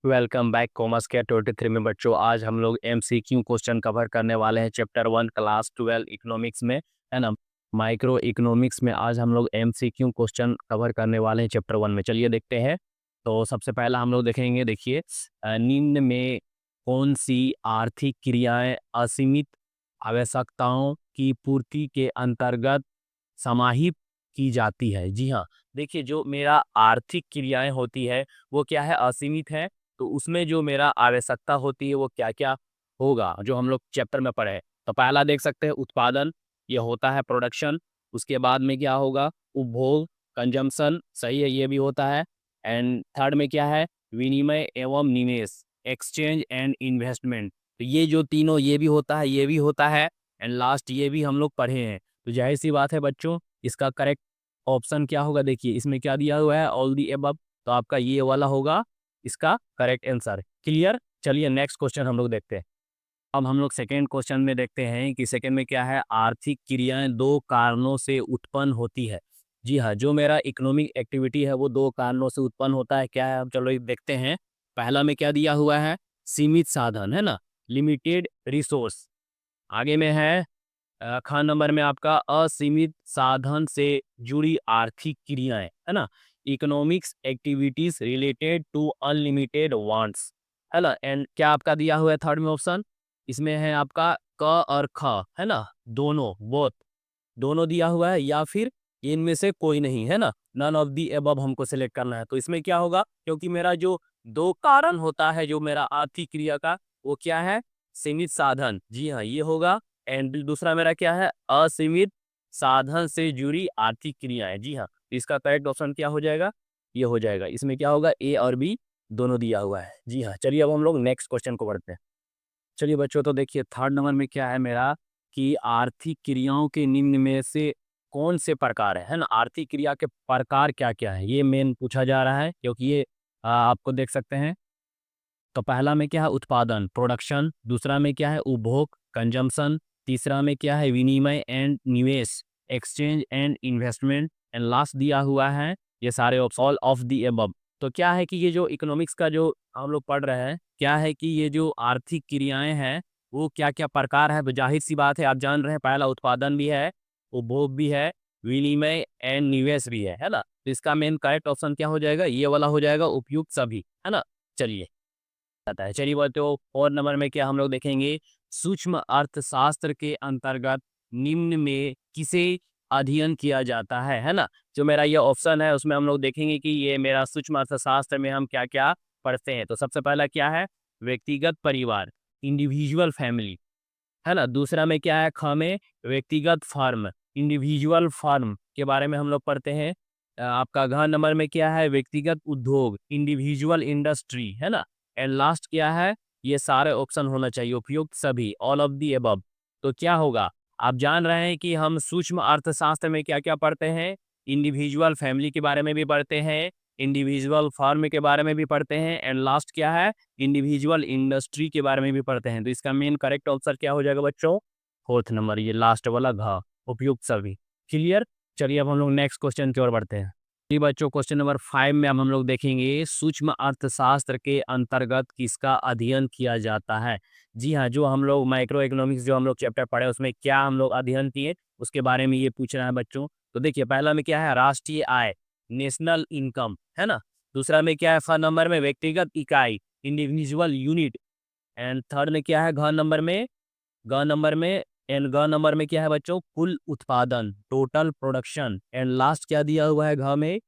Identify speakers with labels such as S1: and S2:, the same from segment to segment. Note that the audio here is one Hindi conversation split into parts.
S1: वेलकम बैक कॉमर्स के 23 में बच्चों। आज हम लोग एमसीक्यू क्वेश्चन कवर करने वाले हैं चैप्टर 1 क्लास 12 इकोनॉमिक्स में, है ना। माइक्रो इकोनॉमिक्स में आज हम लोग एमसीक्यू क्वेश्चन कवर करने वाले हैं चैप्टर 1 में। चलिए देखते हैं। तो सबसे पहला हम लोग देखेंगे, देखिए, निम्न में कौन सी आर्थिक क्रियाएं असीमित आवश्यकताओं की पूर्ति के अंतर्गत समाहित की जाती है। जी हाँ, देखिए, जो मेरा आर्थिक क्रियाएं होती है वो क्या है, असीमित है। तो उसमें जो मेरा आवश्यकता होती है वो क्या क्या होगा, जो हम लोग चैप्टर में पढ़े हैं। तो पहला देख सकते हैं उत्पादन, ये होता है प्रोडक्शन। उसके बाद में क्या होगा, उपभोग, कंजम्पशन, सही है, ये भी होता है। एंड थर्ड में क्या है, विनिमय एवं निवेश, एक्सचेंज एंड इन्वेस्टमेंट। तो ये जो तीनों, ये भी होता है, ये भी होता है। एंड लास्ट ये भी हम लोग पढ़े हैं। तो जाहिर सी बात है बच्चों, इसका करेक्ट ऑप्शन क्या होगा, देखिए इसमें क्या दिया हुआ है, ऑल दी अबव। तो आपका ये वाला होगा इसका करेक्ट आंसर। क्लियर। चलिए नेक्स्ट क्वेश्चन हम लोग देखते हैं। अब हम लोग सेकेंड क्वेश्चन में देखते हैं कि सेकेंड में क्या है, आर्थिक क्रियाएं दो कारणों से उत्पन्न होती है। जी हाँ, जो मेरा इकोनॉमिक एक्टिविटी है वो दो कारणों से उत्पन्न होता है। क्या है, अब चलो ये देखते हैं। पहला में क्या दिया हुआ है, सीमित साधन, है ना, लिमिटेड रिसोर्स। आगे में है ख नंबर में आपका असीमित साधन से जुड़ी आर्थिक क्रियाएं, है ना, economics activities related to unlimited wants, है ना। एंड क्या आपका दिया हुआ है थर्ड में ऑप्शन, इसमें है आपका क और ख, है ना, दोनों, बोथ, दोनों दिया हुआ है, या फिर इनमें से कोई नहीं, है ना, नन ऑफ दी अबव हमको सेलेक्ट करना है। तो इसमें क्या होगा, क्योंकि मेरा जो दो कारण होता है जो मेरा आर्थिक क्रिया का, वो क्या है, सीमित साधन। जी हाँ, ये होगा। एंड दूसरा मेरा क्या है, असीमित साधन से जुड़ी आर्थिक क्रियाएं। जी हाँ, तो इसका करेक्ट ऑप्शन क्या हो जाएगा, ये हो जाएगा। इसमें क्या होगा, ए और बी दोनों दिया हुआ है। जी हाँ, चलिए अब हम लोग नेक्स्ट क्वेश्चन को बढ़ते हैं। चलिए बच्चों, तो देखिए थर्ड नंबर में क्या है मेरा, कि आर्थिक क्रियाओं के निम्न में से कौन से प्रकार है ना, आर्थिक क्रिया के प्रकार क्या क्या है, ये मेन पूछा जा रहा है। क्योंकि ये आपको देख सकते हैं। तो पहला में क्या है, उत्पादन, प्रोडक्शन। दूसरा में क्या है, उपभोग, कंजम्पशन। तीसरा में क्या है, विनिमय एंड निवेश, exchange and investment. And last दिया हुआ है ये सारे ऑल ऑफ दी अबव। तो क्या है कि ये जो इकोनॉमिक्स का जो हम लोग पढ़ रहे हैं, क्या है कि ये जो आर्थिक क्रियाएं हैं वो क्या क्या प्रकार है। तो जाहिर सी बात है, आप जान रहे हैं, पहला उत्पादन भी है, उपभोग भी है, विनिमय एंड निवेश भी है ना। तो इसका मेन करेक्ट ऑप्शन क्या हो जाएगा, ये वाला हो जाएगा, उपयुक्त सभी, है ना। चलिए आता है, चलिए बच्चों और नंबर में क्या हम लोग देखेंगे, सूक्ष्म अर्थशास्त्र के अंतर्गत निम्न में किसे अध्ययन किया जाता है ना। जो मेरा ये ऑप्शन है उसमें हम लोग देखेंगे कि ये मेरा सूक्ष्म अर्थशास्त्र में हम क्या क्या पढ़ते हैं। तो सबसे पहला क्या है, व्यक्तिगत परिवार, इंडिविजुअल फैमिली, है ना। दूसरा में क्या है, ख में व्यक्तिगत फर्म, इंडिविजुअल फर्म के बारे में हम लोग पढ़ते हैं। आपका घ नंबर में क्या है, व्यक्तिगत उद्योग, इंडिविजुअल इंडस्ट्री, है ना। एंड लास्ट क्या है, ये सारे ऑप्शन होना चाहिए, उपयुक्त सभी, ऑल ऑफ दी अबव। तो क्या होगा, आप जान रहे हैं कि हम सूक्ष्म अर्थशास्त्र में क्या क्या पढ़ते हैं, इंडिविजुअल फैमिली के बारे में भी पढ़ते हैं, इंडिविजुअल फर्म के बारे में भी पढ़ते हैं, एंड लास्ट क्या है, इंडिविजुअल इंडस्ट्री के बारे में भी पढ़ते हैं। तो इसका मेन करेक्ट आंसर क्या हो जाएगा बच्चों, फोर्थ नंबर, ये लास्ट वाला घ, उपयुक्त सभी। क्लियर। चलिए अब हम लोग नेक्स्ट क्वेश्चन की ओर बढ़ते हैं। जी बच्चों, क्वेश्चन नंबर 5 में अब हम लोग देखेंगे सूक्ष्म अर्थशास्त्र के अंतर्गत किसका अध्ययन किया जाता है। जी हाँ, जो हम लोग माइक्रो इकोनॉमिक्स जो हम लोग चैप्टर पढ़े उसमें क्या हम लोग अध्ययन किए, उसके बारे में ये पूछ रहा है बच्चों। तो देखिए पहला में क्या है, राष्ट्रीय आय, नेशनल इनकम, है ना। दूसरा में क्या है, फ नंबर में व्यक्तिगत इकाई, इंडिविजुअल यूनिट। एंड थर्ड में क्या है, घ नंबर में, ग नंबर में, एंड ग नंबर में क्या है बच्चों, कुल उत्पादन, टोटल प्रोडक्शन। एंड लास्ट क्या दिया हुआ है, घ में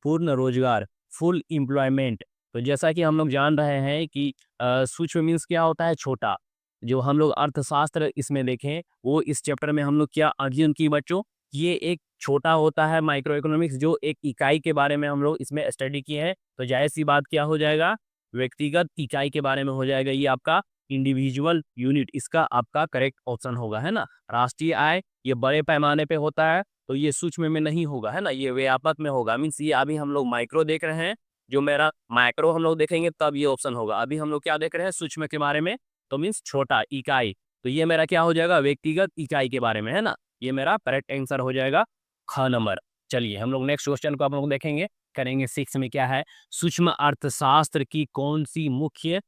S1: पूर्ण रोजगार, फुल एम्प्लॉयमेंट। तो जैसा कि हम लोग जान रहे हैं कि सूक्ष्म मीन्स क्या होता है, छोटा। जो हम लोग अर्थशास्त्र इसमें देखें, वो इस चैप्टर में हम लोग क्या अध्ययन की बच्चों, ये एक छोटा होता है माइक्रो इकोनॉमिक्स, जो एक इकाई के बारे में हम लोग इसमें स्टडी किए हैं। तो जाहिर सी बात क्या हो जाएगा, व्यक्तिगत इकाई के बारे में हो जाएगा, ये आपका इंडिविजुअल यूनिट, इसका आपका करेक्ट ऑप्शन होगा, है ना। राष्ट्रीय आय ये बड़े पैमाने पे होता है, तो ये सूक्ष्म में नहीं होगा, है ना, ये व्यापक में होगा। मीन्स ये अभी हम लोग माइक्रो देख रहे हैं, जो मेरा माइक्रो हम लोग देखेंगे तब ये ऑप्शन होगा। अभी हम लोग क्या देख रहे हैं, सूक्ष्म के बारे में, तो मीन्स छोटा इकाई। तो ये मेरा क्या हो जाएगा, व्यक्तिगत इकाई के बारे में, है ना। ये मेरा करेक्ट आंसर हो जाएगा ख नंबर। चलिए हम लोग नेक्स्ट क्वेश्चन को आप लोग देखेंगे। करेंगे 6 में क्या है, सूक्ष्म अर्थशास्त्र की कौन सी मुख्य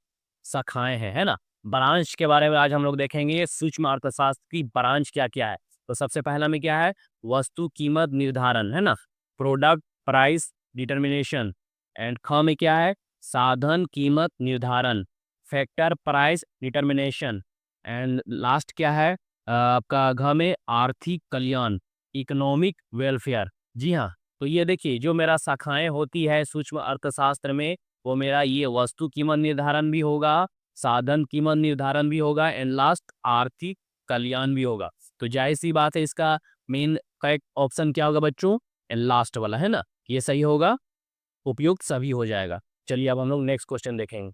S1: शाखाएं हैं, है ना। ब्रांच के बारे में आज हम लोग देखेंगे, सूक्ष्म अर्थशास्त्र की ब्रांच क्या क्या है। तो सबसे पहला में क्या है, वस्तु कीमत निर्धारण, है ना, प्रोडक्ट प्राइस डिटर्मिनेशन। एंड ख में क्या है, साधन कीमत निर्धारण, factor price determination. And last क्या है, आपका घ में आर्थिक कल्याण, इकोनॉमिक वेलफेयर। जी हाँ, तो ये देखिए जो मेरा शाखाएं होती है सूक्ष्म अर्थशास्त्र में, वो मेरा ये वस्तु कीमत निर्धारण भी होगा, साधन कीमत निर्धारण भी होगा, एंड लास्ट आर्थिक कल्याण भी होगा। तो जाहिर सी बात है इसका मेन करेक्ट ऑप्शन क्या होगा बच्चों, एंड लास्ट वाला, है ना, ये सही होगा, उपयुक्त सभी हो जाएगा। चलिए अब हम लोग नेक्स्ट क्वेश्चन देखेंगे।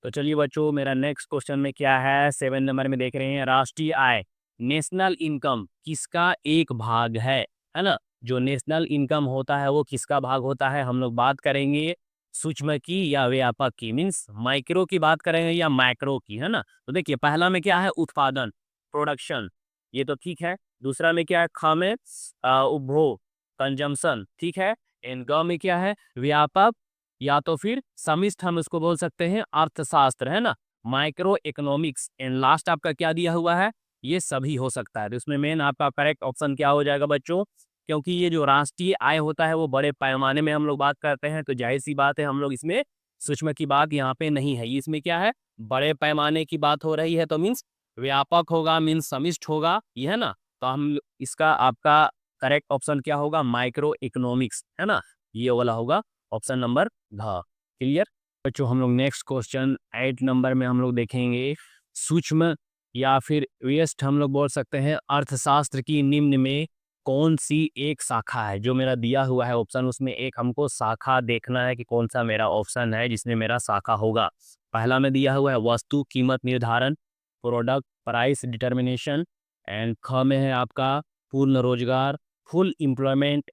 S1: तो चलिए बच्चों, मेरा नेक्स्ट क्वेश्चन में क्या है, 7 नंबर में देख रहे हैं, राष्ट्रीय आय, नेशनल इनकम किसका एक भाग है ना। जो नेशनल इनकम होता है वो किसका भाग होता है, हम लोग बात करेंगे सूक्ष्म की या व्यापक की, मीन्स माइक्रो की बात करेंगे या मैक्रो की, है ना। तो देखिए पहला में क्या है, उत्पादन, प्रोडक्शन, ये तो ठीक है। दूसरा में क्या है, ख में उपभोग, कंजम्पशन, ठीक है। एंड ग में क्या है, व्यापक या तो फिर समिष्ट, हम इसको बोल सकते हैं अर्थशास्त्र, है ना, माइक्रो इकोनॉमिक्स। एंड लास्ट आपका क्या दिया हुआ है, ये सभी हो सकता है। तो इसमें मेन आपका करेक्ट ऑप्शन क्या हो जाएगा बच्चों, क्योंकि ये जो राष्ट्रीय आय होता है वो बड़े पैमाने में हम लोग बात करते हैं, तो जाहिर सी बात है हम लोग इसमें सूक्ष्म की बात यहाँ पे नहीं है, इसमें क्या है, बड़े पैमाने की बात हो रही है, तो मीन्स व्यापक होगा, मीन्स समिष्ट होगा, ये है ना। तो हम इसका आपका करेक्ट ऑप्शन क्या होगा, माइक्रो इकोनॉमिक्स, है ना, ये वाला होगा ऑप्शन नंबर घ। क्लियर बच्चों, हम लोग नेक्स्ट क्वेश्चन 8 नंबर में हम लोग देखेंगे, सूक्ष्म या फिर व्यस्त हम लोग बोल सकते हैं अर्थशास्त्र की निम्न में कौन सी एक शाखा है। जो मेरा दिया हुआ है ऑप्शन, उसमें एक हमको शाखा देखना है कि कौन सा मेरा ऑप्शन है जिसमें मेरा शाखा होगा। पहला में दिया हुआ है वस्तु कीमत निर्धारण, प्रोडक्ट प्राइस डिटर्मिनेशन। एंड ख में है आपका पूर्ण रोजगार, फुल एम्प्लॉयमेंट।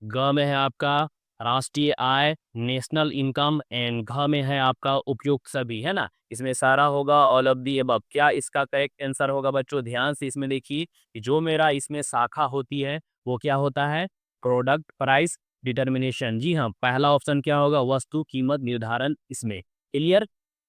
S1: ग में है आपका राष्ट्रीय आय, नेशनल इनकम। एंड घ में है आपका उपयुक्त सभी, है ना। इसमें सारा होगा ऑल ऑफ दी अबव। क्या इसका करेक्ट आंसर होगा बच्चों, ध्यान से इसमें देखिए कि जो मेरा इसमें शाखा होती है वो क्या होता है, प्रोडक्ट प्राइस डिटर्मिनेशन। जी हाँ, पहला ऑप्शन क्या होगा, वस्तु कीमत निर्धारण, इसमें। क्लियर।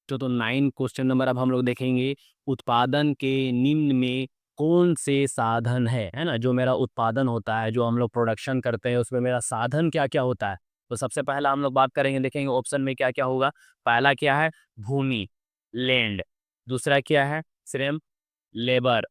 S1: तो 9 क्वेश्चन नंबर अब हम लोग देखेंगे, उत्पादन के निम्न में कौन से साधन है ना। जो मेरा उत्पादन होता है, जो हम लोग प्रोडक्शन करते हैं, उसमें मेरा साधन क्या क्या होता है। तो सबसे पहला हम लोग बात करेंगे, देखेंगे ऑप्शन में क्या क्या होगा। पहला क्या है, भूमि, लैंड। दूसरा क्या है, श्रम, लेबर।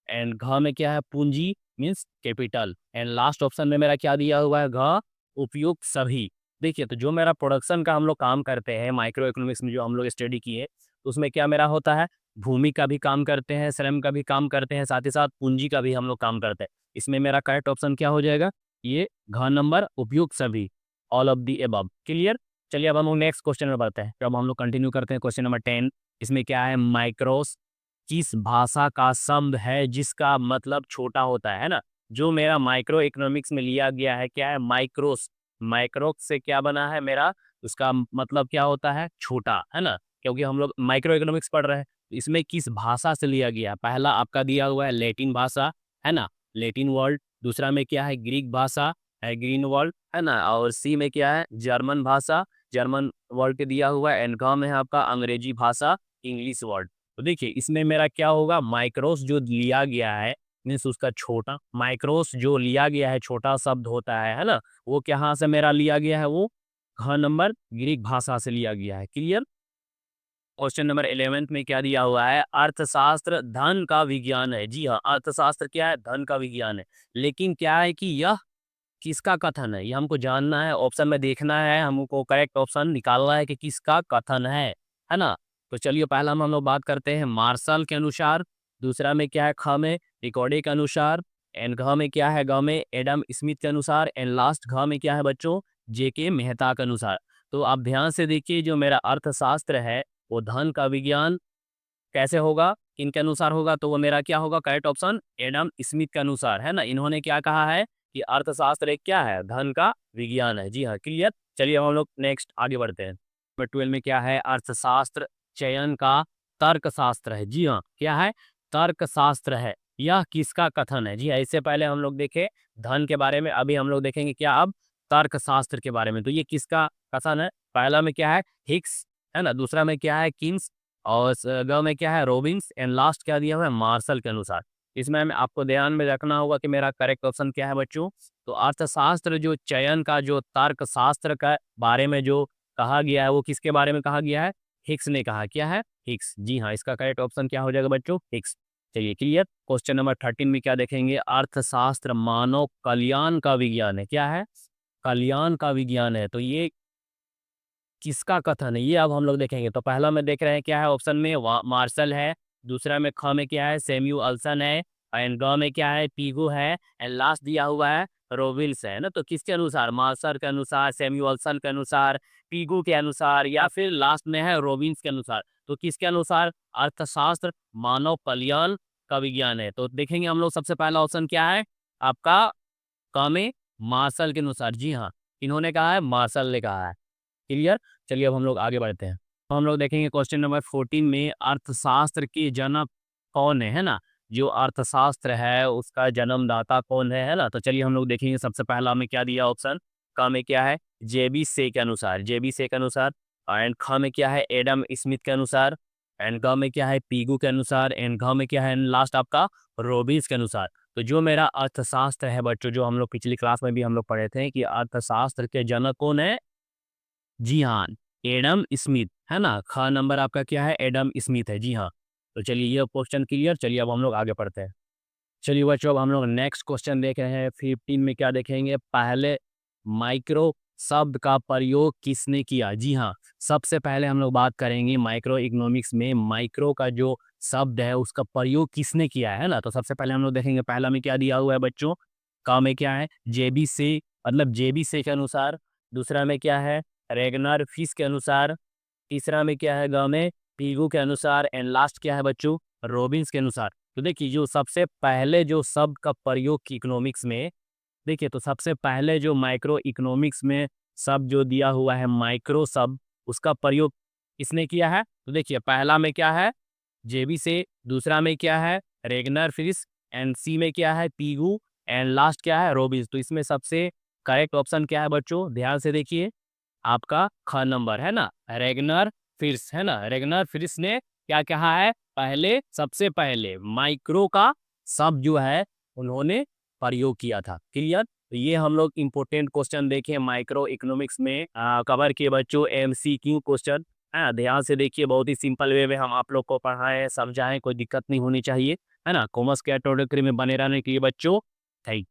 S1: एंड घ में क्या है, पूंजी, means capital. And last option में मेरा क्या दिया हुआ है, घ उपयुक्त सभी। देखिए तो जो मेरा प्रोडक्शन का हम लोग काम करते हैं माइक्रो इकोनॉमिक्स में, जो हम लोग स्टडी किए, तो उसमें क्या मेरा होता है, भूमि का भी काम करते हैं, श्रम का भी काम करते हैं, साथ ही साथ पूंजी का भी हम लोग काम करते हैं। इसमें मेरा करेक्ट ऑप्शन क्या हो जाएगा, ये घ नंबर, उपयुक्त सभी, all of the above. Clear. चलिए अब हम लोग नेक्स्ट क्वेश्चन में बढ़ते हैं। तो अब हम लोग कंटिन्यू करते हैं क्वेश्चन नंबर 10। इसमें क्या है, माइक्रोस किस भाषा का शब्द है जिसका मतलब छोटा होता है ना। जो मेरा माइक्रो इकोनॉमिक्स में लिया गया है, क्या है, माइक्रोस, माइक्रो से क्या बना है मेरा, उसका मतलब क्या होता है, छोटा, है ना, क्योंकि हम लोग माइक्रो इकोनॉमिक्स पढ़ रहे हैं। इसमें किस भाषा से लिया गया, पहला आपका दिया हुआ है लैटिन भाषा, है ना, लैटिन वर्ल्ड। दूसरा में क्या है, ग्रीक भाषा है, ग्रीन वर्ल्ड, है ना। और सी में क्या है, जर्मन भाषा, जर्मन वर्ल्ड के दिया हुआ है। एंड ग में है आपका अंग्रेजी भाषा, इंग्लिश वर्ड। तो देखिए इसमें मेरा क्या होगा, माइक्रोस जो लिया गया है, मीन्स उसका छोटा, माइक्रोस जो लिया गया है छोटा शब्द होता है ना, वो कहाँ से मेरा लिया गया है, वो घ नंबर ग्रीक भाषा से लिया गया है। क्लियर। क्वेश्चन नंबर 11 में क्या दिया हुआ है, अर्थशास्त्र धन का विज्ञान है। जी हाँ, अर्थशास्त्र क्या है, धन का विज्ञान है। लेकिन क्या है कि यह किसका कथन है, ये हमको जानना है, ऑप्शन में देखना है, हमको करेक्ट ऑप्शन निकालना है कि किसका कथन है ना। तो चलिए पहला हम लोग बात करते हैं मार्शल के अनुसार। दूसरा में क्या है, ख में रिकॉर्डे के अनुसार। एंड घ में क्या है, ग में एडम स्मिथ के अनुसार। एंड लास्ट घ में क्या है बच्चों, जेके मेहता के अनुसार। तो आप ध्यान से देखिए, जो मेरा अर्थशास्त्र है वो धन का विज्ञान कैसे होगा, किनके अनुसार होगा, तो वो मेरा क्या होगा, करेक्ट ऑप्शन एडम स्मिथ के अनुसार, है ना। इन्होंने क्या कहा है कि अर्थशास्त्र एक क्या है, धन का विज्ञान है। जी हाँ, क्लियर। चलिए हम लोग नेक्स्ट आगे बढ़ते हैं। नंबर 12 में क्या है, अर्थशास्त्र चयन का तर्कशास्त्र है। जी हाँ, क्या है, तर्कशास्त्र है। यह किसका कथन है। जी हाँ, इससे पहले हम लोग देखे धन के बारे में, अभी हम लोग देखेंगे क्या, अब तर्कशास्त्र के बारे में। तो ये किसका कथन है? पहला में क्या है? हिग्स, है ना? दूसरा में क्या है? किन्स, और ग में क्या है? रॉबिन्स, एंड लास्ट क्या दिया हुआ है? मार्शल के अनुसार। इसमें में आपको ध्यान में रखना होगा कि मेरा करेक्ट ऑप्शन क्या है बच्चों? तो अर्थशास्त्र जो चयन का जो तर्कशास्त्र का बारे में जो कहा गया है, वो किसके बारे में कहा गया है? हिग्स ने कहा। क्या है? हिग्स। जी हाँ, इसका करेक्ट ऑप्शन क्या हो जाएगा बच्चों? हिग्स। चलिए क्लियर। क्वेश्चन नंबर 13 में क्या देखेंगे? अर्थशास्त्र मानव कल्याण का विज्ञान है। क्या है? कल्याण का विज्ञान है। तो ये किसका कथन है, ये अब हम लोग देखेंगे। तो पहला में देख रहे हैं क्या है ऑप्शन में? मार्शल है। दूसरा में ख में क्या है? सैमुअल्सन है। एंड ग में क्या है? पीगू है। एंड लास्ट दिया हुआ है रोबिन्स है ना। तो किसके अनुसार? मार्शल के अनुसार, सैमुअल्सन के अनुसार, पीगू के अनुसार, या फिर लास्ट में है रोबिन्स के अनुसार? तो किसके अनुसार? अर्थशास्त्र मानव कल्याण का विज्ञान है। तो देखेंगे हम लोग सबसे पहला ऑप्शन क्या है आपका? क में मार्शल के अनुसार। जी हाँ, इन्होंने कहा है, मार्शल ने कहा है। क्लियर। चलिए अब हम लोग आगे बढ़ते हैं। तो हम लोग देखेंगे क्वेश्चन नंबर 14 में अर्थशास्त्र के जनक कौन है ना? जो अर्थशास्त्र है उसका जन्मदाता कौन है ना? तो चलिए हम लोग देखेंगे। सबसे पहला हमें क्या दिया ऑप्शन? क में क्या है? जेबी से के अनुसार, जेबी से के अनुसार। एंड ख में क्या है? एडम स्मिथ के अनुसार। एंड ग में क्या है? पीगू के अनुसार। एंड घ में क्या है? लास्ट आपका रोबिन्स के अनुसार। तो जो मेरा अर्थशास्त्र है बच्चों, जो हम लोग पिछली क्लास में भी हम लोग पढ़े थे कि अर्थशास्त्र के जनक कौन है? जी हाँ, एडम स्मिथ, है ना? ख नंबर आपका क्या है? एडम स्मिथ है। जी हाँ। तो चलिए ये क्वेश्चन क्लियर। चलिए अब हम लोग आगे पढ़ते हैं। चलिए बच्चों, अब हम लोग नेक्स्ट क्वेश्चन देख रहे हैं। 15 में क्या देखेंगे? पहले माइक्रो शब्द का प्रयोग किसने किया? जी हाँ, सबसे पहले हम लोग बात करेंगे माइक्रो इकोनॉमिक्स में माइक्रो का जो शब्द है उसका प्रयोग किसने किया है ना? तो सबसे पहले हम लोग देखेंगे पहला में क्या दिया हुआ है बच्चों? का में क्या है? जेबी से, मतलब जेबी से के अनुसार। दूसरा में क्या है? रेगनर फिश के अनुसार। तीसरा में क्या है? ग में पीगू के अनुसार। एंड लास्ट क्या है बच्चों? रॉबिन्स के अनुसार। तो देखिए जो सबसे पहले जो शब्द का प्रयोग की इकोनॉमिक्स में, देखिए तो सबसे पहले जो माइक्रो इकोनॉमिक्स में शब्द जो दिया हुआ है माइक्रो शब्द, उसका प्रयोग किसने किया है? तो देखिए पहला में क्या है? जेबी से। दूसरा में क्या है? Ragnar fish. एंड सी में क्या है? पीगू। एंड लास्ट क्या है? रोबिन्स। तो इसमें सबसे करेक्ट ऑप्शन क्या है बच्चों? ध्यान से देखिए, आपका ख नंबर है ना, रेगनर फिश, है ना? रेगनर फिश ने क्या कहा है? पहले, सबसे पहले माइक्रो का शब्द जो है उन्होंने प्रयोग किया था। क्लियर। तो ये हम लोग इंपॉर्टेंट क्वेश्चन देखें माइक्रो इकोनॉमिक्स में कवर किए बच्चों, एमसीक्यू क्वेश्चन है। ध्यान से देखिए, बहुत ही सिंपल वे में हम आप लोग को पढ़ाएं, समझाएं, कोई दिक्कत नहीं होनी चाहिए, है ना? कॉमर्स कैटेगरी में बने रहने के लिए बच्चों, थैंक